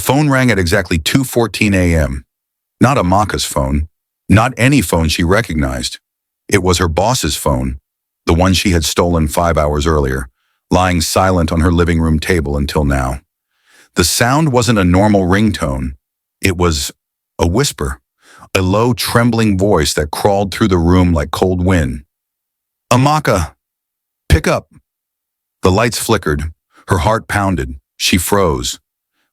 phone rang at exactly 2:14 a.m. Not Amaka's phone, not any phone she recognized. It was her boss's phone, the one she had stolen 5 hours earlier, lying silent on her living room table until now. The sound wasn't a normal ringtone. It was a whisper, a low, trembling voice that crawled through the room like cold wind. "Amaka, pick up." The lights flickered. Her heart pounded. She froze.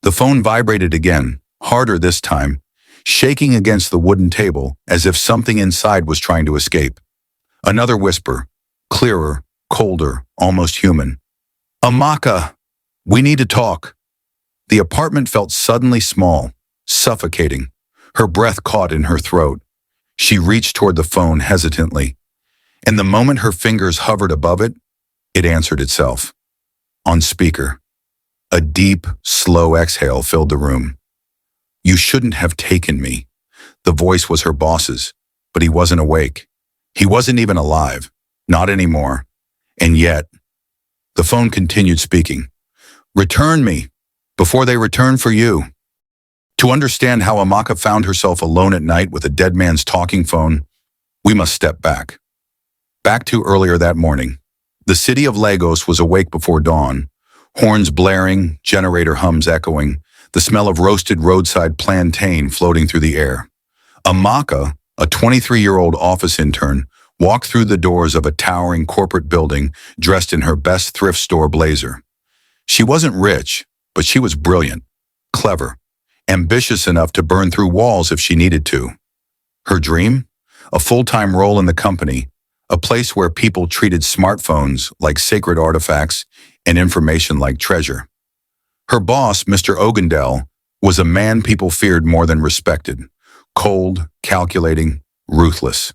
The phone vibrated again, harder this time, shaking against the wooden table as if something inside was trying to escape. Another whisper, clearer, colder, almost human. "Amaka, we need to talk." The apartment felt suddenly small, suffocating. Her breath caught in her throat. She reached toward the phone hesitantly, and the moment her fingers hovered above it, it answered itself. On speaker. A deep, slow exhale filled the room. "You shouldn't have taken me." The voice was her boss's, but he wasn't awake. He wasn't even alive. Not anymore. And yet, the phone continued speaking. "Return me, before they return for you." To understand how Amaka found herself alone at night with a dead man's talking phone, we must step back. Back to earlier that morning. The city of Lagos was awake before dawn, horns blaring, generator hums echoing, the smell of roasted roadside plantain floating through the air. Amaka, a 23-year-old office intern, walked through the doors of a towering corporate building dressed in her best thrift store blazer. She wasn't rich, but she was brilliant, clever, ambitious enough to burn through walls if she needed to. Her dream? A full-time role in the company, a place where people treated smartphones like sacred artifacts and information like treasure. Her boss, Mr. Ogundel, was a man people feared more than respected. Cold, calculating, ruthless.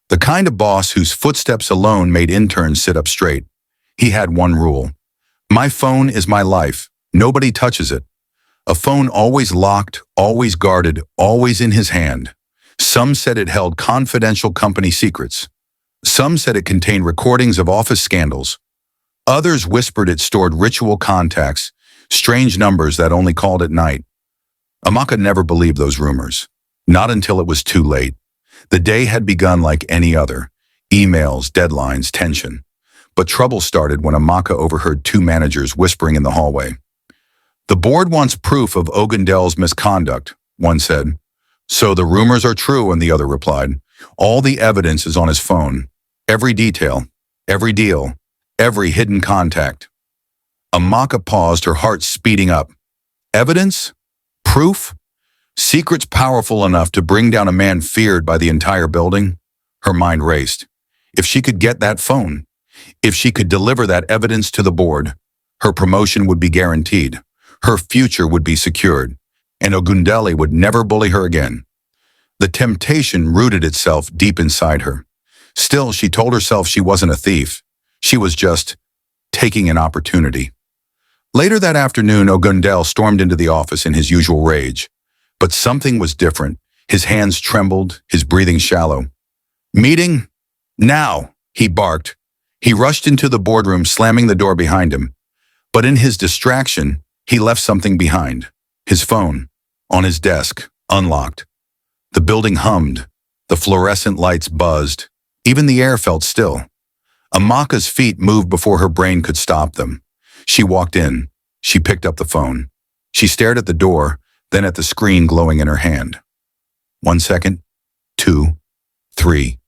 The kind of boss whose footsteps alone made interns sit up straight. He had one rule. "My phone is my life. Nobody touches it." A phone always locked, always guarded, always in his hand. Some said it held confidential company secrets. Some said it contained recordings of office scandals. Others whispered it stored ritual contacts, strange numbers that only called at night. Amaka never believed those rumors. Not until it was too late. The day had begun like any other. Emails, deadlines, tension. But trouble started when Amaka overheard two managers whispering in the hallway. "The board wants proof of Ogundel's misconduct," one said. "So the rumors are true," and the other replied. "All the evidence is on his phone. Every detail, every deal, every hidden contact." Amaka paused, her heart speeding up. Evidence? Proof? Secrets powerful enough to bring down a man feared by the entire building? Her mind raced. If she could get that phone, if she could deliver that evidence to the board, her promotion would be guaranteed, her future would be secured, and Ogundele would never bully her again. The temptation rooted itself deep inside her. Still, she told herself she wasn't a thief. She was just taking an opportunity. Later that afternoon, Ogundel stormed into the office in his usual rage. But something was different. His hands trembled, his breathing shallow. "Meeting? Now!" he barked. He rushed into the boardroom, slamming the door behind him. But in his distraction, he left something behind. His phone, on his desk, unlocked. The building hummed. The fluorescent lights buzzed. Even the air felt still. Amaka's feet moved before her brain could stop them. She walked in. She picked up the phone. She stared at the door, then at the screen glowing in her hand. 1 second, 2, 3.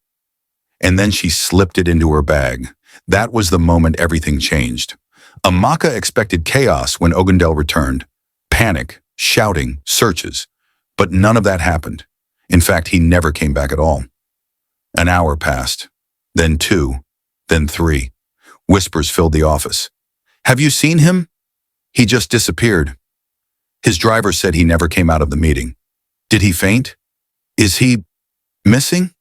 And then she slipped it into her bag. That was the moment everything changed. Amaka expected chaos when Ogundel returned. Panic, shouting, searches. But none of that happened. In fact, he never came back at all. An hour passed, then 2, then 3. Whispers filled the office. "Have you seen him?" "He just disappeared." His driver said he never came out of the meeting. "Did he faint? Is he missing?"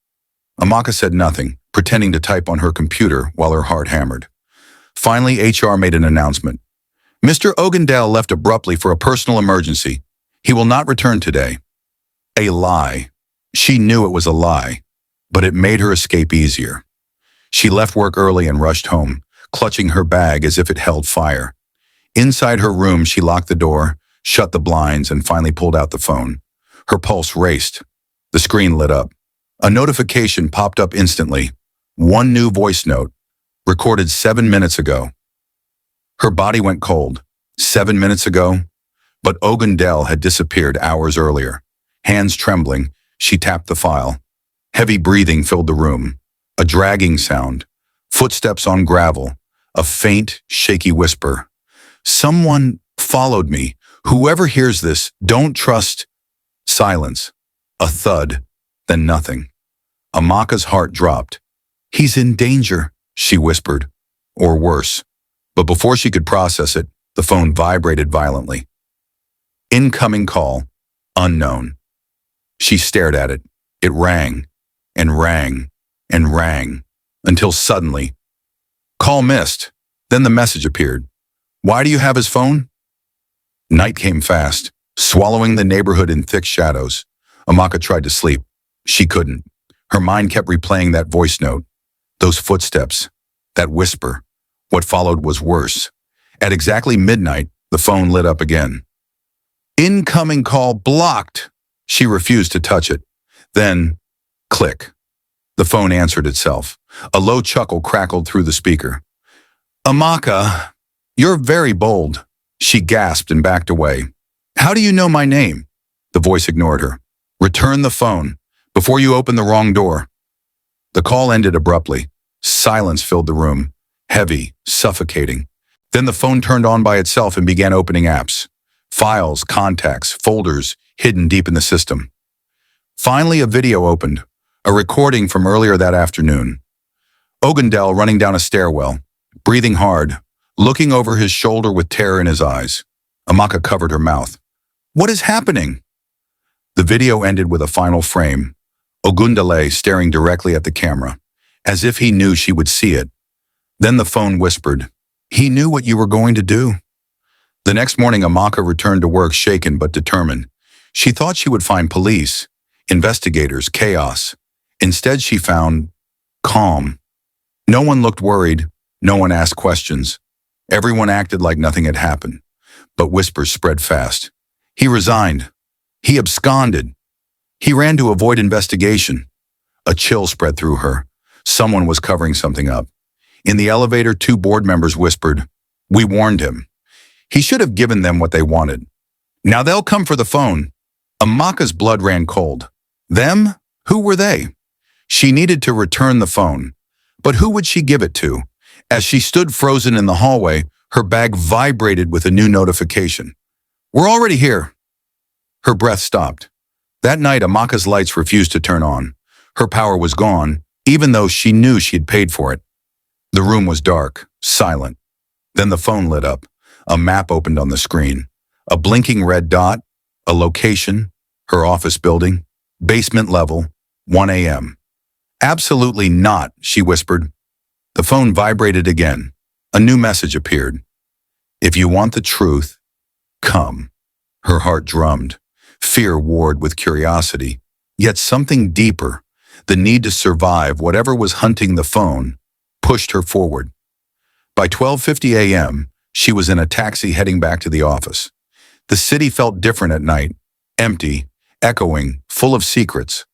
Amaka said nothing, pretending to type on her computer while her heart hammered. Finally, HR made an announcement. "Mr. Ogundel left abruptly for a personal emergency. He will not return today." A lie. She knew it was a lie, but it made her escape easier. She left work early and rushed home, clutching her bag as if it held fire. Inside her room, she locked the door, shut the blinds, and finally pulled out the phone. Her pulse raced. The screen lit up. A notification popped up instantly. One new voice note, recorded 7 minutes ago. Her body went cold. 7 minutes ago? But Ogundel had disappeared hours earlier. Hands trembling, she tapped the file. Heavy breathing filled the room. A dragging sound. Footsteps on gravel. A faint, shaky whisper. Someone followed me. Whoever hears this, don't trust. Silence. A thud. Then nothing. Amaka's heart dropped. He's in danger, she whispered. Or worse. But before she could process it, the phone vibrated violently. Incoming call. Unknown. She stared at it. It rang, and rang, and rang, until suddenly, call missed. Then the message appeared. Why do you have his phone? Night came fast, swallowing the neighborhood in thick shadows. Amaka tried to sleep. She couldn't. Her mind kept replaying that voice note, those footsteps, that whisper. What followed was worse. At exactly midnight, the phone lit up again. Incoming call blocked. She refused to touch it. Then, click. The phone answered itself. A low chuckle crackled through the speaker. Amaka, you're very bold. She gasped and backed away. How do you know my name? The voice ignored her. Return the phone, before you open the wrong door. The call ended abruptly. Silence filled the room, heavy, suffocating. Then the phone turned on by itself and began opening apps. Files, contacts, folders, hidden deep in the system. Finally, a video opened, a recording from earlier that afternoon. Ogundel running down a stairwell, breathing hard, looking over his shoulder with terror in his eyes. Amaka covered her mouth. What is happening? The video ended with a final frame. Ogundele staring directly at the camera, as if he knew she would see it. Then the phone whispered, he knew what you were going to do. The next morning, Amaka returned to work shaken but determined. She thought she would find police, investigators, chaos. Instead, she found calm. No one looked worried. No one asked questions. Everyone acted like nothing had happened. But whispers spread fast. He resigned. He absconded. He ran to avoid investigation. A chill spread through her. Someone was covering something up. In the elevator, 2 board members whispered, we warned him. He should have given them what they wanted. Now they'll come for the phone. Amaka's blood ran cold. Them? Who were they? She needed to return the phone. But who would she give it to? As she stood frozen in the hallway, her bag vibrated with a new notification. We're already here. Her breath stopped. That night, Amaka's lights refused to turn on. Her power was gone, even though she knew she had paid for it. The room was dark, silent. Then the phone lit up. A map opened on the screen. A blinking red dot, a location, her office building, basement level, 1 a.m. Absolutely not, she whispered. The phone vibrated again. A new message appeared. If you want the truth, come. Her heart drummed. Fear warred with curiosity, yet something deeper, the need to survive whatever was hunting the phone, pushed her forward. By 12:50 a.m., she was in a taxi heading back to the office. The city felt different at night, empty, echoing, full of secrets.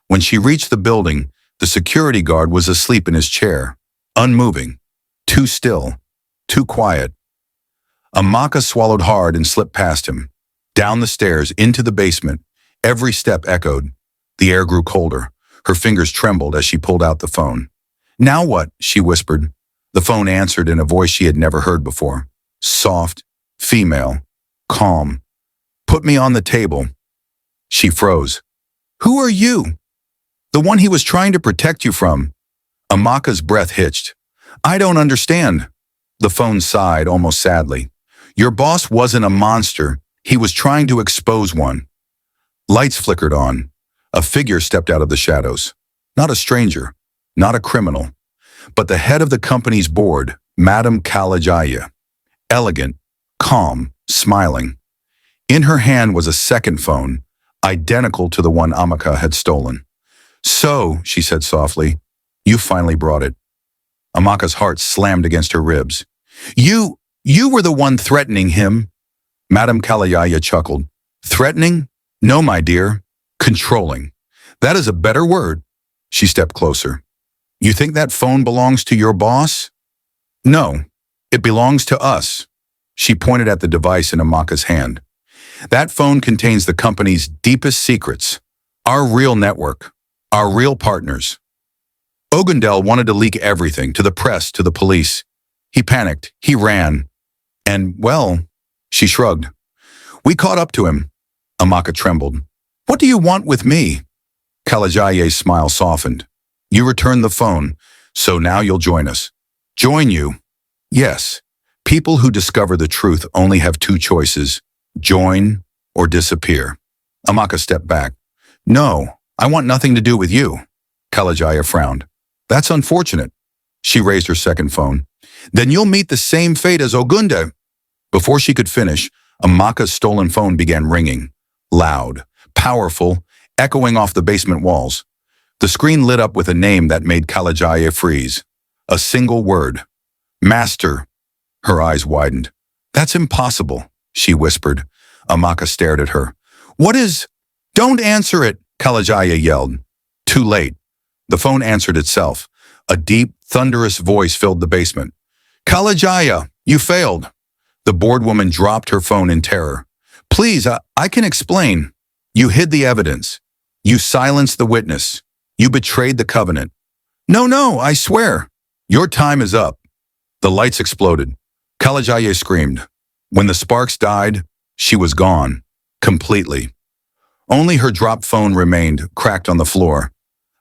When she reached the building, the security guard was asleep in his chair, unmoving, too still, too quiet. Amaka swallowed hard and slipped past him. Down the stairs, into the basement. Every step echoed. The air grew colder. Her fingers trembled as she pulled out the phone. Now what? She whispered. The phone answered in a voice she had never heard before. Soft, female, calm. Put me on the table. She froze. Who are you? The one he was trying to protect you from. Amaka's breath hitched. I don't understand. The phone sighed almost sadly. Your boss wasn't a monster. He was trying to expose one. Lights flickered on. A figure stepped out of the shadows. Not a stranger, not a criminal, but the head of the company's board, Madame Kalajaya. Elegant, calm, smiling. In her hand was a second phone, identical to the one Amaka had stolen. So, she said softly, you finally brought it. Amaka's heart slammed against her ribs. You were the one threatening him. Madame Kalayaya chuckled. Threatening? No, my dear. Controlling. That is a better word. She stepped closer. You think that phone belongs to your boss? No, it belongs to us. She pointed at the device in Amaka's hand. That phone contains the company's deepest secrets. Our real network. Our real partners. Ogundel wanted to leak everything, to the press, to the police. He panicked. He ran. And, well, she shrugged. We caught up to him. Amaka trembled. What do you want with me? Kalajaye's smile softened. You returned the phone, so now you'll join us. Join you? Yes. People who discover the truth only have two choices. Join or disappear. Amaka stepped back. No, I want nothing to do with you. Kalajaya frowned. That's unfortunate. She raised her second phone. Then you'll meet the same fate as Ogunda. Before she could finish, Amaka's stolen phone began ringing. Loud, powerful, echoing off the basement walls. The screen lit up with a name that made Kalajaya freeze. A single word. Master. Her eyes widened. That's impossible, she whispered. Amaka stared at her. What is? Don't answer it, Kalajaya yelled. Too late. The phone answered itself. A deep, thunderous voice filled the basement. Kalajaya, you failed. The bored woman dropped her phone in terror. Please, I can explain. You hid the evidence. You silenced the witness. You betrayed the covenant. No, I swear. Your time is up. The lights exploded. Kalajaya screamed. When the sparks died, she was gone. Completely. Only her dropped phone remained, cracked on the floor.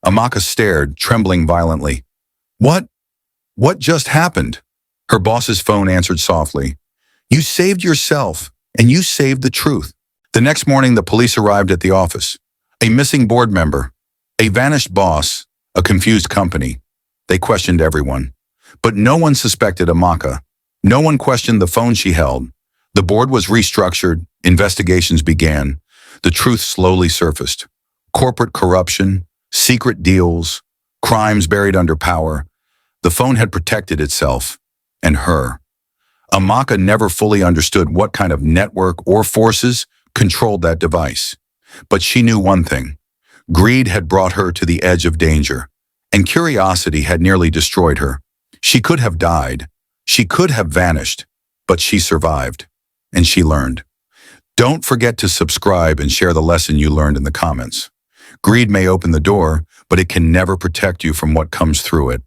Amaka stared, trembling violently. What just happened? Her boss's phone answered softly. You saved yourself, and you saved the truth. The next morning, the police arrived at the office. A missing board member, a vanished boss, a confused company. They questioned everyone. But no one suspected Amaka. No one questioned the phone she held. The board was restructured. Investigations began. The truth slowly surfaced. Corporate corruption, secret deals, crimes buried under power. The phone had protected itself and her. Amaka never fully understood what kind of network or forces controlled that device. But she knew one thing. Greed had brought her to the edge of danger, and curiosity had nearly destroyed her. She could have died. She could have vanished, but she survived, and she learned. Don't forget to subscribe and share the lesson you learned in the comments. Greed may open the door, but it can never protect you from what comes through it.